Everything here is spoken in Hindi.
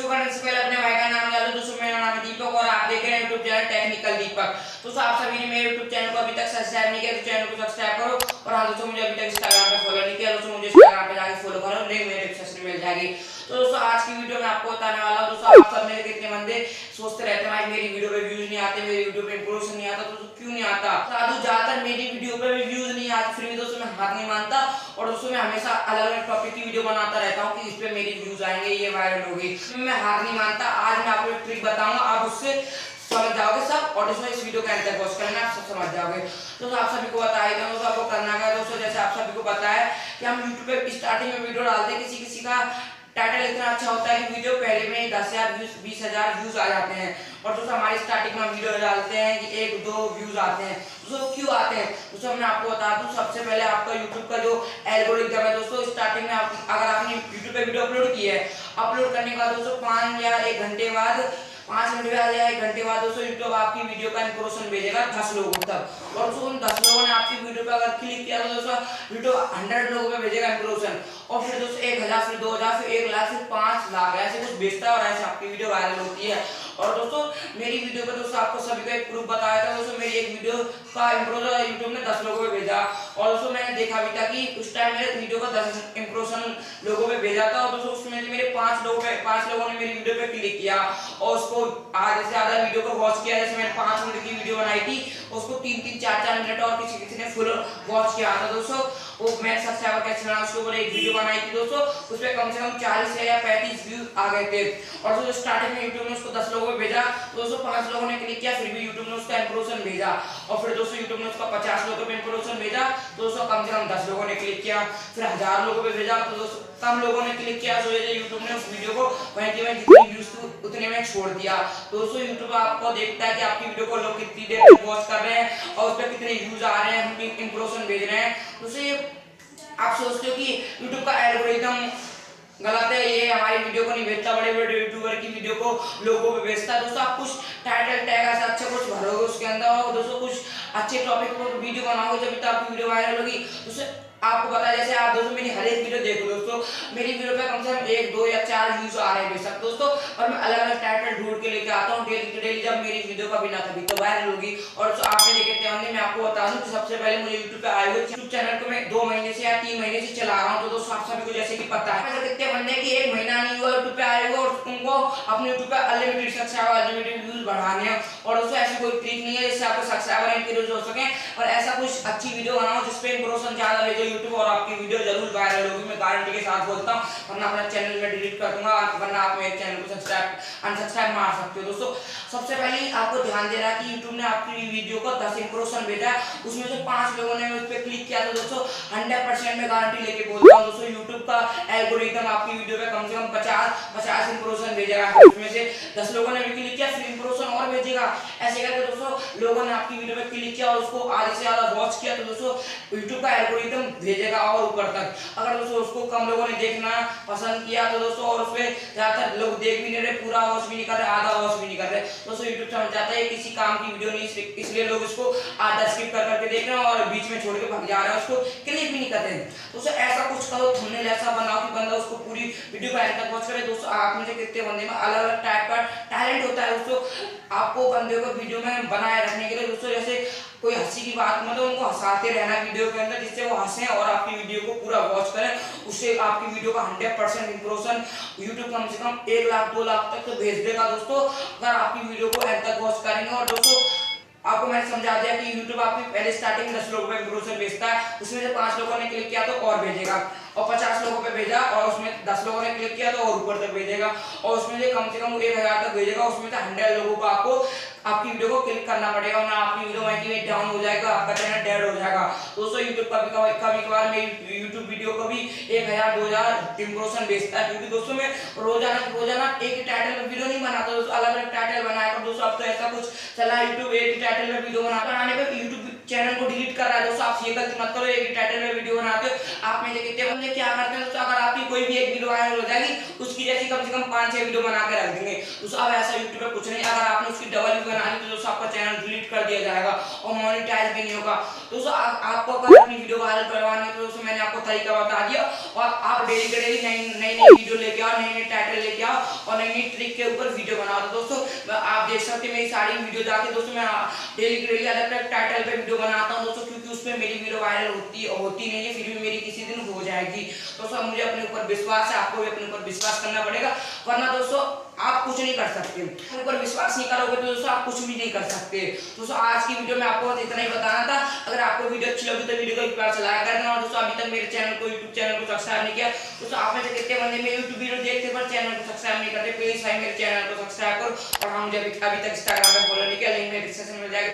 शुरू करने से पहले अपने भाई का नाम जान लो। दोस्तों मेरा नाम है दीपक और आप देख रहे हैं यूट्यूब चैनल टेक्निकल दीपक। दोस्तों आप सभी ने मेरे यूट्यूब चैनल को अभी तक सब्सक्राइब नहीं किया तो चैनल को सब्सक्राइब करो। और हाँ दोस्तों मुझे अभी तक इंस्टाग्राम पे फॉलो नहीं किया, दोस्तों मुझे इंस्टाग्राम पे जाके फॉलो करो, लिंक मेरे डिस्क्रिप्शन में मिल जाएगी। तो दोस्तों आज की वीडियो में आपको बताने वाला हूं। दोस्तों आप सब मेरे कितने बंदे सोचते रहते हैं भाई मेरी वीडियो पे व्यूज नहीं आते, मेरी वीडियो पे इंप्रेशन नहीं आता। तो क्यों नहीं आता? साधु ज्यादातर मेरी वीडियो पे भी व्यूज नहीं आते, फिर भी दोस्तों मैं हार नहीं मानता और दोस्तों मैं हमेशा अलग अलग टॉपिक की वीडियो बनाता रहता हूँ कि इस पे मेरी व्यूज आएंगे, ये वायरल होगी। मैं हार नहीं मानता। आज मैं आपको एक ट्रिक बताऊंगा, आप उससे समझ जाओगे सब और दोस्तों इस वीडियो के अंदर वॉच करना, आप सब समझ जाओगे। दोस्तों आप सभी को बताया था दोस्तों आपको करना क्या है। दोस्तों जैसे आप सभी को पता है कि हम YouTube पे स्टार्टिंग में वीडियो डालते हैं, किसी किसी का टाइटल इतना अच्छा होता है कि वीडियो पहले में 10,000 व्यूज 20,000 व्यूज आ जाते हैं। और दोस्तों हमारी स्टार्टिंग में वीडियो डालते हैं कि 1-2 व्यूज आते हैं। दोस्तों क्यों आते हैं? दोस्तों मैं आपको बता दूं, सबसे पहले आपका YouTube का जो एल्गोरिथम है दोस्तों, स्टार्टिंग में अगर आपने YouTube पे वीडियो अपलोड की है, अपलोड करने के बाद दोस्तों 5 या 1 घंटे बाद 5 मिनट बाद या 1 घंटे बाद दोस्तों यूट्यूब आपकी वीडियो का इंप्रेशन भेजेगा 10 लोगों तक। और दोस्तों उन 10 लोगों ने आपकी वीडियो पे अगर क्लिक किया तो दोस्तों वीडियो 100 लोगों पे भेजेगा इंप्रेशन। और फिर दोस्तों 1000 फिर 2000 फिर 1 लाख फिर 5 लाख ऐसे कुछ भेजता है और ऐसे आपकी वीडियो वायरल होती है। और दोस्तों मेरी वीडियो पे दोस्तों आपको सभी को एक प्रूफ बताया था। दोस्तों मेरी एक वीडियो का इंप्रेशन यूट्यूब ने 10 लोगों पे भेजा और दोस्तों मैंने देखा भी था कि उस टाइम मेरे वीडियो का 10 इंप्रेशन लोगों पे भेजा था। और दोस्तों उसमें मेरे 5 लोगों ने मेरी वीडियो पे क्लिक किया और उसको आधे से ज्यादा वीडियो को वॉच किया। जैसे मैंने 5 मिनट की वीडियो बनाई थी, उसको 3-3 4-4 मिनट और किसी ने फुल वॉच किया था। दोस्तों वो मैं सब्सक्राइबर कैसे बना उसके ऊपर एक वीडियो बनाई थी दोस्तों, उसपे कम से कम 40 या 35 व्यूज आ गए थे। और दोस्तों स्टार्टिंग में यूट्यूब ने उसको 10 लोगों पे भेजा, दोस्तों 5 लोगों ने क्लिक किया, फिर भी यूट्यूब ने उसका इंप्रेशन भेजा। और फिर दोस्तों यूट्यूब ने उसका 50 लोगों पे इंप्रेशन भेजा, दोस्तों कम से कम 10 लोगों ने क्लिक किया, फिर 1000 लोगों पे भेजा, तो दोस्तों कम लोगों ने क्लिक किया। तो यूट्यूब ने उस वीडियो को वहीं के वहीं जितनी व्यूज थी उतने में छोड़ दिया। दोस्तों यूट्यूब आपको देखता है कि आपकी वीडियो को लोग कितनी देर तक वॉच कर रहे हैं और उस पर कितने व्यूज आ रहे हैं, इंप्रेशन भेज रहे हैं। दोस्तों आप सोचते हो कि यूट्यूब का एल्गोरिथम गलत है, ये हमारी वीडियो को नहीं भेजता, बड़े बड़े यूट्यूबर की वीडियो को लोगों पे भेजता है। दोस्तों आप कुछ टाइटल टैग ऐसा अच्छा कुछ भरोगे उसके अंदर और दोस्तों कुछ अच्छे टॉपिक पर वीडियो बनाओगे जब तक आपकी वीडियो वायरल होगी। दोस्तों आपको पता है जैसे आप दोस्तों मेरी हर एक वीडियो देखो दोस्तों, मेरी वीडियो पे कम से कम 1, 2 या 4 व्यूज आ रहे हैं बेशक दोस्तों, और मैं अलग अलग टाइटल ढूंढ के लेके आता हूँ डेली जब मेरी वीडियो का बिना कभी तो वायरल होगी। और आपने देखे थे मैं आपको बता दूं कि सबसे पहले मुझे यूट्यूब पे आए हुए यूट्यूब चैनल को मैं 2 महीने से या 3 महीने से चला रहा हूँ। तो दोस्तों आप सभी को जैसे कि पता है कितने बंदे की 1 महीना नहीं हुआ यूट्यूब पे आए हुए और उनको अपने यूट्यूब पे अनलिमिटेड सब्सक्राइबर अनलिमिटेड व्यूज बढ़ाने हैं। और दोस्तों ऐसी कोई ट्रिक नहीं है जिससे आपको सब्सक्राइबर इंक्रीज हो सके, और ऐसा कुछ अच्छी वीडियो बनाओ जिसपे इंप्रेशन ज्यादा भेजो यूट्यूब और आपकी वीडियो जरूर वायरल होगी, मैं गारंटी के साथ बोलता हूं। वरना अपना चैनल में डिलीट कर दूंगा, वरना आप मेरे चैनल को अनसब्सक्राइब मार सकते हो। दोस्तों सबसे पहले आपको ध्यान देना है कि यूट्यूब ने आपकी वीडियो को 10 इंप्रेशन भेजा, उसमें से 5 लोगों ने उस पर क्लिक किया। तो दोस्तों 100% में गारंटी लेके बोलता हूं दोस्तों यूट्यूब का एल्गोरिथम आपकी वीडियो पे कम से कम 50 इंप्रेशन भेजेगा, उसमें से 10 लोगों ने भी क्लिक किया फिर इंप्रेशन और भेजेगा। ऐसे करके दोस्तों लोगों ने आपकी वीडियो पे क्लिक किया और उसको आधे से ज्यादा वॉच किया, तो दोस्तों यूट्यूब का एल्गोरिथम भेजेगा और ऊपर तक। अगर दोस्तों उसको कम लोगों ने देखना पसंद किया तो दोस्तों और उसमें ज्यादातर लोग देख भी नहीं रहे, पूरा वॉच भी नहीं कर रहे, आधा वॉच भी नहीं कर रहे, दोस्तों यूट्यूब समझ जाता है किसी काम की वीडियो नहीं, इसलिए लोग उसको आधा स्किप कर करके देख रहे हैं और बीच में छोड़ के भाग जा रहे हैं, उसको क्लिक भी नहीं कर रहे। दोस्तों ऐसा कुछ करो, थंबनेल ऐसा बनाओ कि बंदा उसको पूरी वीडियो को एंड तक वॉच करे। दोस्तों आप में से कितने बंदे में अलग अलग टाइप का टैलेंट होता है दोस्तों, आपको बंदे को वीडियो में बनाए रखने के लिए दोस्तों जैसे कोई हंसी की बात मतलब उनको हंसाते रहना वीडियो के अंदर जिससे वो हंसें और आपकी वीडियो को पूरा वॉच करें, उससे आपकी वीडियो का 100% इंप्रेशन यूट्यूब कम से कम 1 लाख 2 लाख तक तो भेज देगा दोस्तों, अगर आपकी वीडियो को एंड तक वॉच करेंगे। और दोस्तों आपको मैंने समझा दिया कि यूट्यूब आपकी पहले स्टार्टिंग में 10 लोगों पे इंप्रेशन भेजता है, उसमें से 5 लोगों ने क्लिक किया तो और भेजेगा, और 50 लोगों पे भेजा और उसमें 10 लोगों ने क्लिक किया तो और ऊपर तक भेजेगा, और उसमें से कम 1000 तक भेजेगा, उसमें से 100 लोगों को आपको आपकी वीडियो को क्लिक करना पड़ेगा, वरना आपकी वीडियो वहीं डाउन हो जाएगा, आपका चैनल डेड हो जाएगा। दोस्तों यूट्यूब कभी कभार मेरी यूट्यूब वीडियो को भी 1000-2000 इंप्रेशन भेजता है, क्योंकि दोस्तों मैं रोजाना एक ही टाइटल में वीडियो नहीं बनाता दोस्तों, अलग अलग टाइटल बनाया कर। दोस्तों अब तो ऐसा कुछ चला यूट्यूब एक ही टाइटल में वीडियो बनाने पे यूट्यूब चैनल को डिलीट कर रहा है। दोस्तों आप ये गलती मत करो, एक टाइटल में वीडियो बनाते हो, आप में से कितने बंदे क्या करते हैं दोस्तों, अगर आपकी कोई भी एक वीडियो वायरल हो जाएगी उसकी जैसी कम से कम 5-6 वीडियो बना के रख देंगे। दोस्तों अब ऐसा यूट्यूब पे कुछ नहीं, अगर आपने उसकी डबल भी बना ली तो दोस्तों आपका चैनल डिलीट कर दिया जाएगा और मोनेटाइज भी नहीं होगा। दोस्तों आपको अगर अपनी वीडियो वायरल करवानी है तो दोस्तों मैंने आपको तरीका बता दिया, और आप डेली के डेली नई नई वीडियो लेके आओ, नई नई टाइटल लेके आओ और नई नई ट्रिक के ऊपर वीडियो बनाओ। तो दोस्तों आप देख सकते हैं मेरी सारी वीडियो जाके दोस्तों मैं डेली के डेली अलग अलग टाइटल पे वीडियो बनाता हूँ दोस्तों, क्योंकि उसमें मेरी वीडियो वायरल होती नहीं है, फिर भी मेरी किसी दिन हो जाएगी। दोस्तों मुझे अपने ऊपर विश्वास है, आपको भी अपने ऊपर विश्वास करना पड़ेगा, वरना दोस्तों आप कुछ नहीं कर सकते। अपने ऊपर विश्वास नहीं करोगे तो दोस्तों आप कुछ भी नहीं कर सकते। दोस्तों आज की वीडियो में आपको बस इतना ही बताना था। अगर आपको वीडियो अच्छी लगी तो वीडियो को एक बार लाइक कर देना, और दोस्तों अभी तक मेरे चैनल को यूट्यूब चैनल को सब्सक्राइब नहीं किया दोस्तों, आप में से कितने बंदे मेरे यूट्यूब वीडियो देखते पर चैनल को सब्सक्राइब नहीं करते, प्लीज भाई मेरे चैनल को सब्सक्राइब करो। और हाँ मुझे अभी तक इंस्टाग्राम पे फॉलो नहीं किया, लिंक में डिस्क्रिप्शन में जाएगा।